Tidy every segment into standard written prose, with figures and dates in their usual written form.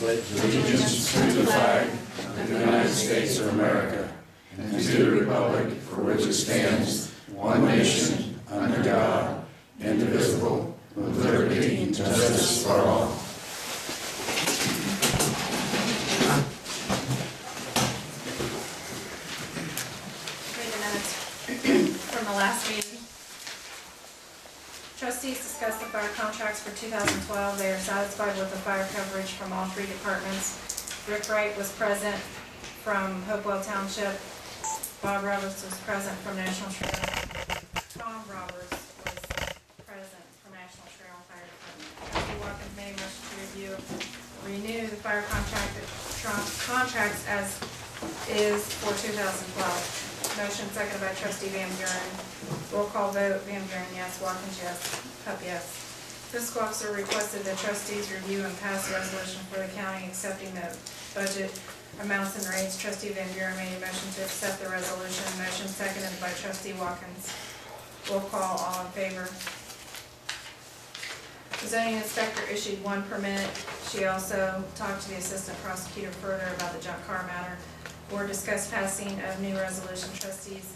pledge allegiance to the flag of the United States of America and to the republic for which it stands, one nation, under God, indivisible, with liberty and justice for all. Read the minutes from the last meeting. Trustees discussed the fire contracts for 2012. They are satisfied with the fire coverage from all three departments. Rick Wright was present from Ohio Township. Bob Roberts was present from National Trail. Tom Roberts was present from National Trail Fire Department. Trustee Watkins made a motion to renew the fire contracts as is for 2012. Motion seconded by Trustee Van Buren. Roll call vote, Van Buren, yes. Watkins, yes. Hupp, yes. Fiscal officer requested that trustees review and pass a resolution for the county accepting the budget amounts and rates. Trustee Van Buren made a motion to accept the resolution. Motion seconded by Trustee Watkins. Roll call, all in favor. The zoning inspector issued one permit. She also talked to the assistant prosecutor further about the junk car matter. Board discussed passing of new resolution. Trustees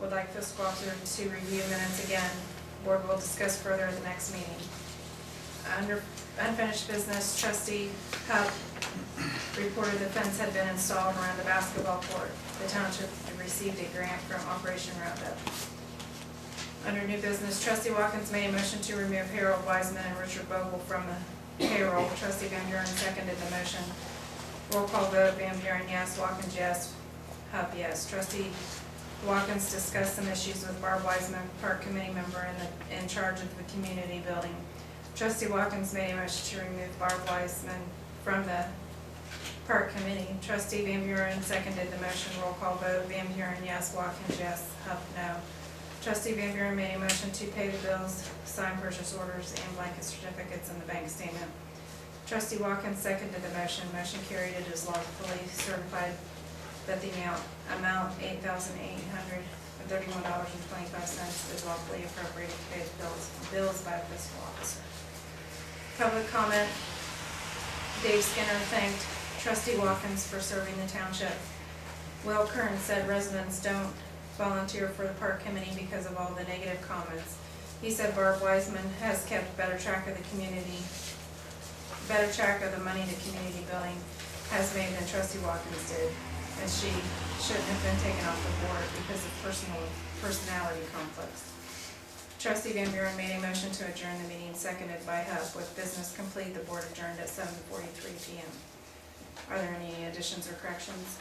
would like fiscal officer to review minutes again. Board will discuss further at the next meeting. Under unfinished business, Trustee Hupp reported the fence had been installed around the basketball court. The township received a grant from Operation Roundup. Under new business, Trustee Watkins made a motion to remove Harold Wiseman and Richard Bogle from the payroll. Trustee Van Buren seconded the motion. Roll call vote, Van Buren, yes. Watkins, yes. Hupp, yes. Trustee Watkins discussed some issues with Barb Wiseman, park committee member in charge of the community building. Trustee Watkins made a motion to remove Barb Wiseman from the park committee. Trustee Van Buren seconded the motion. Roll call vote, Van Buren, yes. Watkins, yes. Hupp, no. Trustee Van Buren made a motion to pay the bills, sign purchase orders, and blanket certificates in the bank statement. Trustee Watkins seconded the motion. Motion carried. It is lawfully certified that the amount $8,831.25 is lawfully appropriated to pay the bills by the fiscal officer. Public comment. Dave Skinner thanked Trustee Watkins for serving the township. Will Kern said residents don't volunteer for the park committee because of all the negative comments. He said Barb Wiseman has kept better track of the money the community building has made than Trustee Watkins did, and she shouldn't have been taken off the board because of personality conflicts. Trustee Van Buren made a motion to adjourn the meeting, seconded by Hupp. With business complete, the board adjourned at 7:43 p.m. Are there any additions or corrections?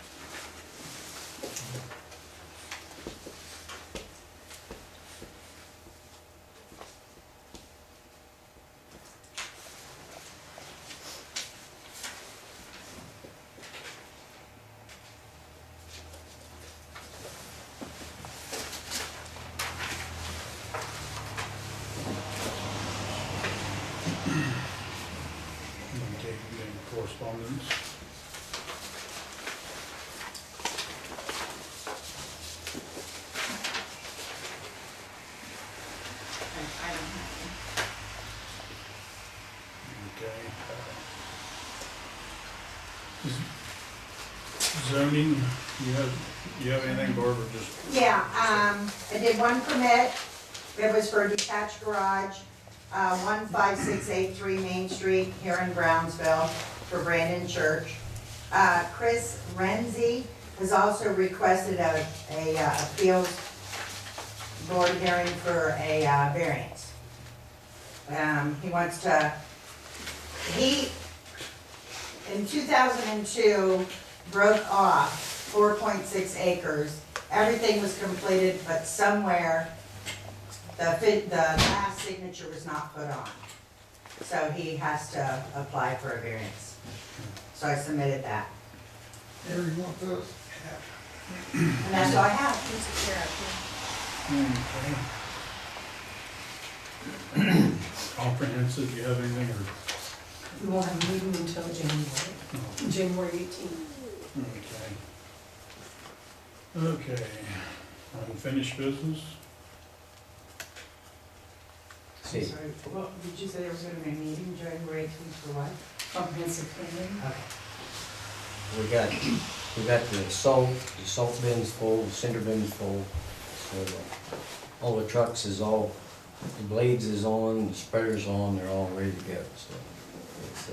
Okay, any correspondence? I don't have Okay. Zoning, you have anything, Barbara, just? Yeah, I did one permit. It was for a detached garage, 15683 Main Street here in Brownsville for Brandon Church. Chris Renzi has also requested a appeals board hearing for a variance. He wants to, in 2002, broke off 4.6 acres. Everything was completed, but somewhere the last signature was not put on. So he has to apply for a variance. So I submitted that. There you want those? And that's all I have. Okay. Comprehensive, do you have anything, or? We won't have a meeting until January 18th. Okay. Unfinished business? I'm sorry, well, did you say there was gonna be a meeting January 18th for what? Comprehensive plan. We got the salt bin's full, the cinder bin's full. So all the trucks is all, the blades is on, the spreader's on, they're all ready to go, so it's,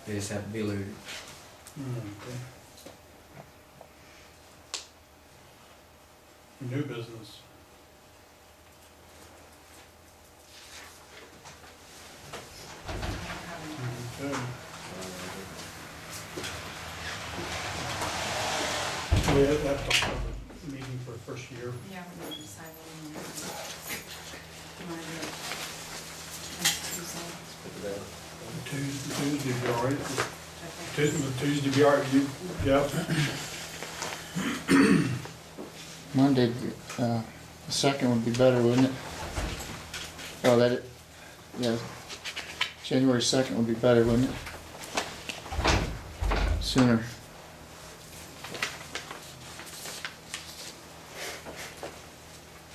they just have to be loaded. Okay. New business. Okay. We have to talk about the meeting for first year. Yeah, we're gonna decide what we want to do. Tuesday be all right? Tuesday be all right, you, Jeff? Monday, the second would be better, wouldn't it? Oh, yeah, January 2nd would be better, wouldn't it? Sooner.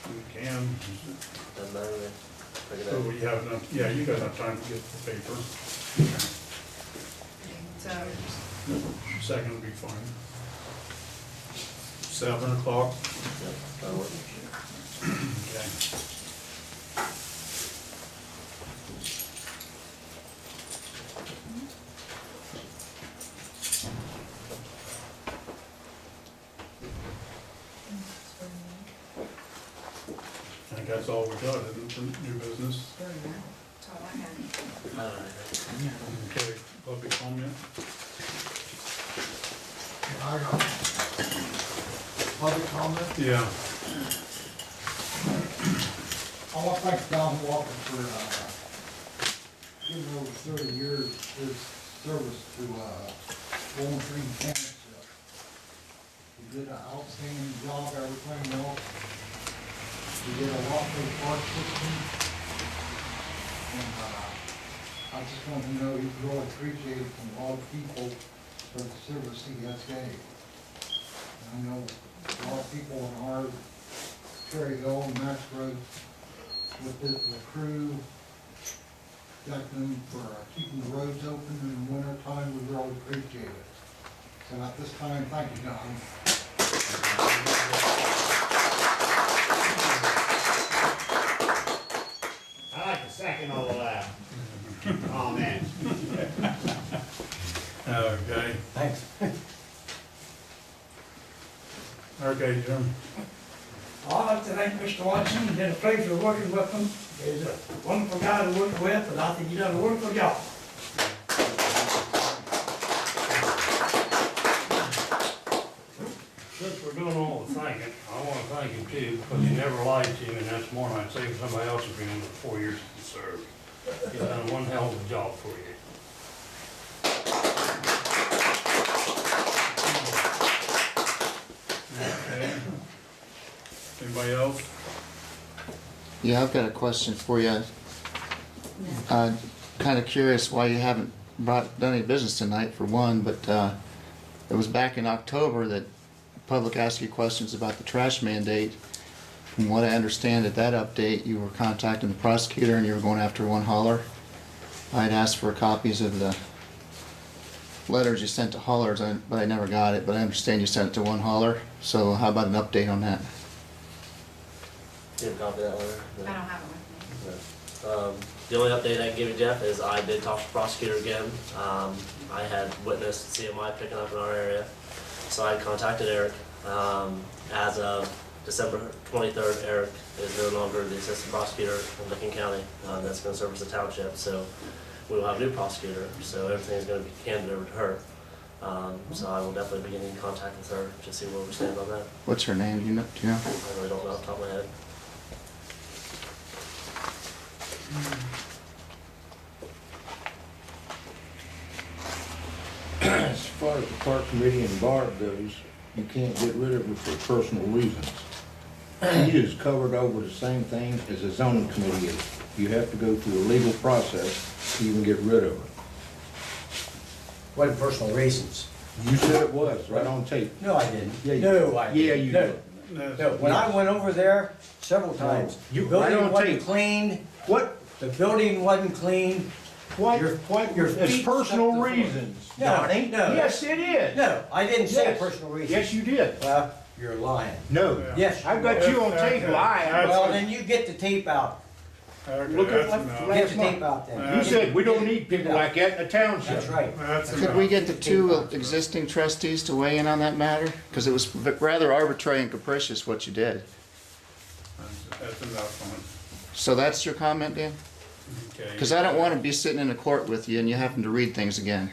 We can. Doesn't matter, man. Figure it So out. we have enough, yeah, you got enough time to get the paper. So, Second would be fine. 7 o'clock. Yep, that'll work. Okay. I think that's all we got, isn't it, for new business? that's all I had. All right. Okay, public comment? I got public comment. Yeah. I want to thank Don Walker for, giving over 30 years his service to, Bowling Green Township. He did an outstanding job, everything else. He did a lot for the park system. And, I just want to know he's really appreciated from a lot of people for the service he has gave. And I know a lot of people in our Cherry Hill and Max Road with the crew, got them for keeping the roads open in the winter time, we really appreciate it. So at this time, thank you, Don. I like the second all that. Oh, man. Okay. Thanks. Okay, Jim. I'd like to thank Mr. Watson. It's been a pleasure working with him. He's a wonderful guy to work with, and I think he's done a wonderful job. Since we're doing all the thanking, I want to thank him too, because he never lied to me, and that's more than I'd say for somebody else who's been in the 4 years he served. He's done one hell of a job for you. Okay. Anybody else? Yeah, I've got a question for you. Kind of curious why you haven't done any business tonight, for one, but it was back in October that the public asked you questions about the trash mandate. From what I understand, at that update, you were contacting the prosecutor and you were going after one hauler. I'd asked for copies of the letters you sent to haulers, but I never got it, but I understand you sent it to one hauler. So how about an update on that? Do you have a copy of that letter? I don't have it with me. No. The only update I can give you, Jeff, is I did talk to the prosecutor again. I had witnessed CMI picking up in our area, so I contacted Eric. As of December 23rd, Eric is no longer the assistant prosecutor in Licking County. That's going to service the township, so we will have a new prosecutor, so everything is going to be handed over to her. So I will definitely be getting in contact with her to see where we stand on that. What's her name? Do you know? I really don't know off the top of my head. As far as the park committee and Barb goes, you can't get rid of it for personal reasons. He is covered over the same thing as a zoning committee is. You have to go through a legal process to even get rid of it. What are personal reasons? You said it was, right on tape. No, I didn't. Yeah, you No, I Yeah, didn't. you No. did. No, when I went over there several times, You- the right building on wasn't tape. clean, What? the building wasn't clean, What, Your- what, your it's feet personal stuck to the floor. reasons, No, Donnie. no. Yes, it is. No, I didn't say Yes. personal reasons. Yes, you did. Well, you're lying. No. Yes. I've got you on tape lying. Well, then you get the tape out. Look at what Get last the month. tape out then. You said we don't need people like that in a township. That's right. Could we get the two existing trustees to weigh in on that matter? Because it was rather arbitrary and capricious what you did. That's enough on So that's your comment, Dan? it. Okay. Because I don't want to be sitting in a court with you and you having to read things again.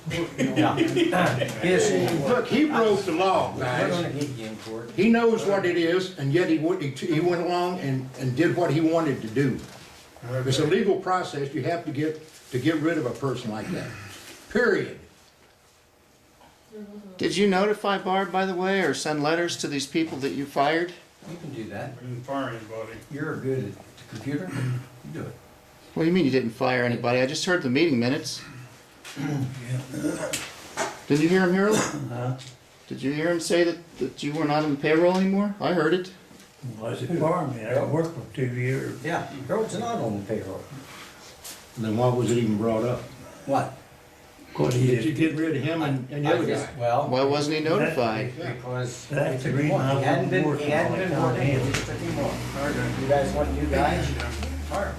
Yes, Look, he broke the law, we're gonna guys. get you in court. He knows what it is, and yet he went along and did what he wanted to do. It's a legal process, you have to get rid of a person like that, period. Did you notify Barb, by the way, or send letters to these people that you fired? You can do that. We didn't fire anybody. You're good at the computer. You do it. What do you mean you didn't fire anybody? I just heard the meeting minutes. Did you hear him, Harold? Did you hear him say that you were not on the payroll anymore? I heard it. Was it for me? I worked for 2 years. Yeah, Harold's not on the payroll. Then why was it even brought up? What? Cause he Did you just, get rid of him and the I other just- guy? Well, Why wasn't he notified? because That's he the took him reason I on. He hadn't been wasn't working on it. it. We just took him on. You guys want new guys? Fire him.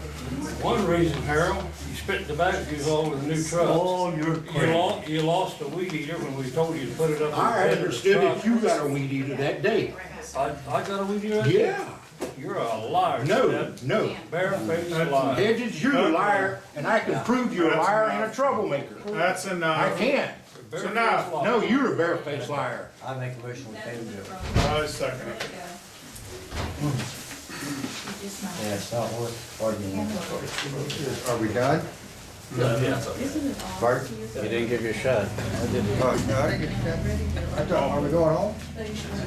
One reason, Harold, you spit tobacco all over the new trucks. oh, you're crazy. You lost a weed eater when we told you to put it up. in the I bed of the understood truck. that you got a weed eater that day. I got a weed eater? right there? Yeah, You're a liar. no, Dad. no. Barefaced liar. Hedges, you're a liar, and I can prove you're a liar and a troublemaker. That's I enough. can. Barefaced enough. liar. No, you're a barefaced liar. I make a motion to pay the bill. I second it. Yeah, it's not worth arguing. Are we done? No, yeah, so. Pardon? You didn't give your shot. Oh, no, I didn't get a chance. I thought, are we going home?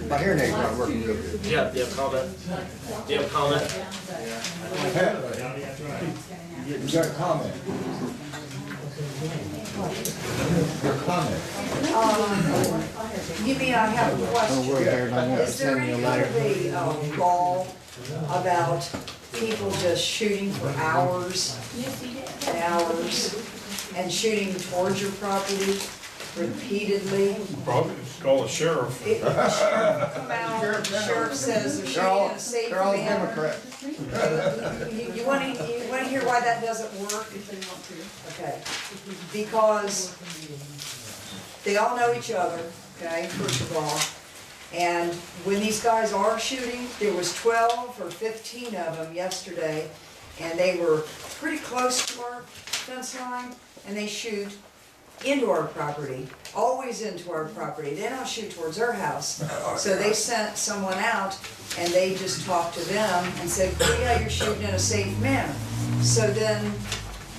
My hearing aid's not working real good. Do you have comment? Do you have comment? You got a comment? Your comment? You mean I have a Don't question? worry, Harold, I won't Is there send any you a kind letter. of a law about people just shooting for hours and hours and shooting towards your property repeatedly? Probably just call the sheriff. If the sheriff come out, the sheriff says they're shooting in a safe They're all manner. Democrats. You wanna hear why that doesn't work? Okay, because they all know each other, okay, first of all. And when these guys are shooting, there was 12 or 15 of them yesterday, and they were pretty close to our fence line, and they shoot into our property, always into our property. They don't shoot towards our house. So they sent someone out, and they just talked to them and said, oh yeah, you're shooting in a safe manner. So then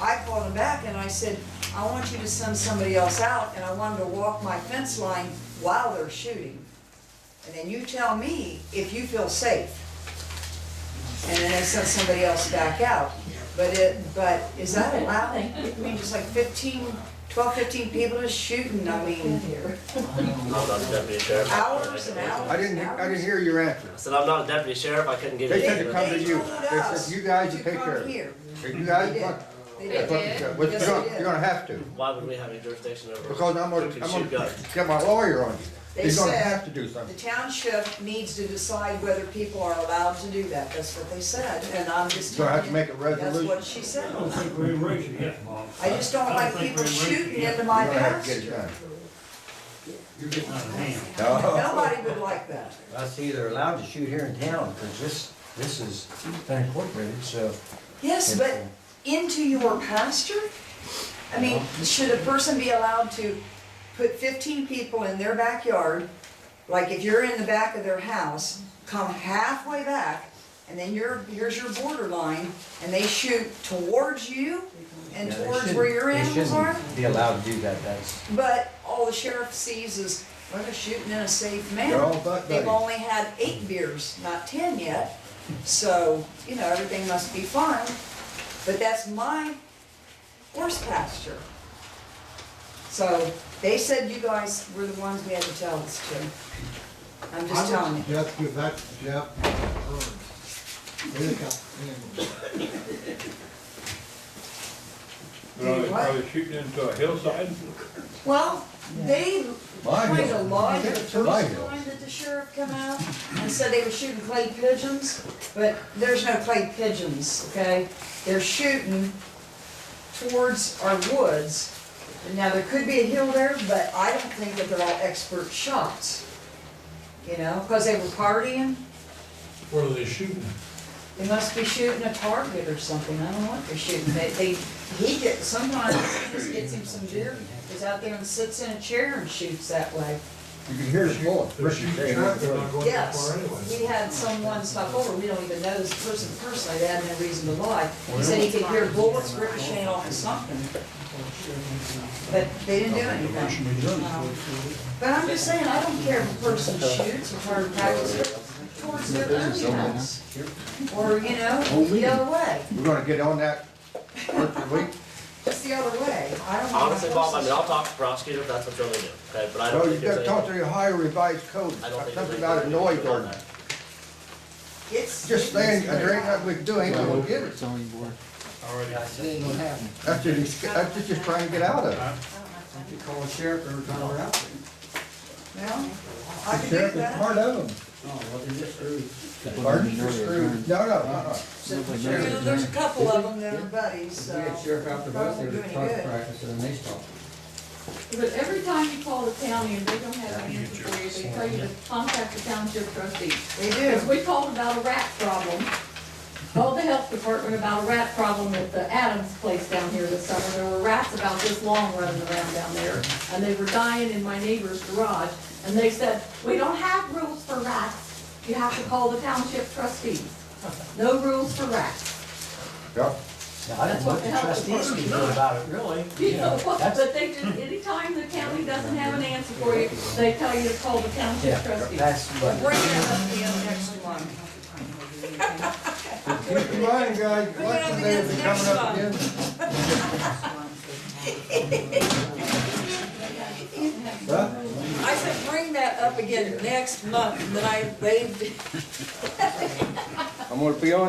I called them back and I said, I want you to send somebody else out, and I want them to walk my fence line while they're shooting. And then you tell me if you feel safe. And then they sent somebody else back out. But is that allowed? I mean, just like 12, 15 people just shooting, I mean, I'm not a deputy sheriff. hours and hours. I didn't hear your answer. I said, I'm not a deputy sheriff, I couldn't give you. They said to come to you. told They us said, you guys to will take come care of it. here. If you guys They did. want, They that's what you did. said. Well, Yes, they did. you're gonna have to, Why would we have any jurisdiction over? because I'm who can shoot gonna guns? get my lawyer on you. They He's gonna said have to do The something. township needs to decide whether people are allowed to do that. That's what they said, and I'm just So I have telling to you, make a that's resolution. what she said. I don't think we're in race yet, Bob. I just don't like people shooting into You're my gonna have to get it pasture. done. You're getting out of hand. Nobody would like that. I see they're allowed to shoot here in town, because this is unincorporated, so. Yes, but into your pasture? I mean, should a person be allowed to put 15 people in their backyard, like if you're in the back of their house, come halfway back, and then here's your border line, and they shoot towards you and Yeah, they towards shouldn't- where your animals They are? shouldn't be allowed to do that, that's. But all the sheriff sees is, well, they're shooting in a safe They're manner. all butt They've buddies. only had 8 beers, not 10 yet, so, you know, everything must be fine. But that's my horse pasture. So, they said you guys were the ones we had to tell this to. I'm just telling you. Jeff, give that to Jeff Burns. They got animals. Are they shooting into a hillside? Well, they My kind hill. of lied the first My hill. time that the sheriff come out and said they were shooting clay pigeons, but there's no clay pigeons, okay? They're shooting towards our woods. Now, there could be a hill there, but I don't think that they're all expert shots. You know, because they were partying, What are they shooting? they must be shooting a target or something, I don't know what they're shooting. Sometimes he just gets him some deer, goes out there and sits in a chair and shoots that way. You can hear the bullet. They're shooting traffic, they're not going that Yes, far anyway. we had someone stop over, we don't even know this person personally, they had no reason to lie. He said he could hear bullets ricocheting off of something, but they didn't do anything. But I'm just saying, I don't care if a person shoots or target practice towards their own house. Or, you know, the other way, We're gonna get on that first week. just the other way. I don't. Honestly, Bob, I mean, I'll talk to the prosecutor if that's what you're gonna do, okay, but I don't No, you think there's gotta talk anything. to the Ohio Revised Code, I don't think something there's about a anything noise on ordinance. that. It's. Just saying, there ain't nothing we can do, ain't gonna get it. Already. That's just trying to get out of it. You call a sheriff every time we're out there. Well, I could do Sheriff is that. part of them. Oh, well, they just screwed. Pardon? No. You know, there's a couple of them that are buddies, so. We had sheriff out the bus, probably they do were any target good. practice and they stopped. But every time you call the county and they don't have an answer for you, they tell you to contact the township trustee. They Because do. we called about a rat problem, called the health department about a rat problem at the Adams place down here this summer. There were rats about this long running around down there, and they were dying in my neighbor's garage. And they said, we don't have rules for rats, you have to call the township trustees. No rules for rats. Yep. Now, I don't know what the trustees can do about it, really. You know, That's- but they just, anytime the county doesn't have an answer for you, they tell you to call the township Yeah, trustees. that's We'll what. bring that up again next month. Keep in mind, guys, Bring it up election day will be again coming up next again. Huh? I said, bring that up again next month, and then I waved. I'm gonna be on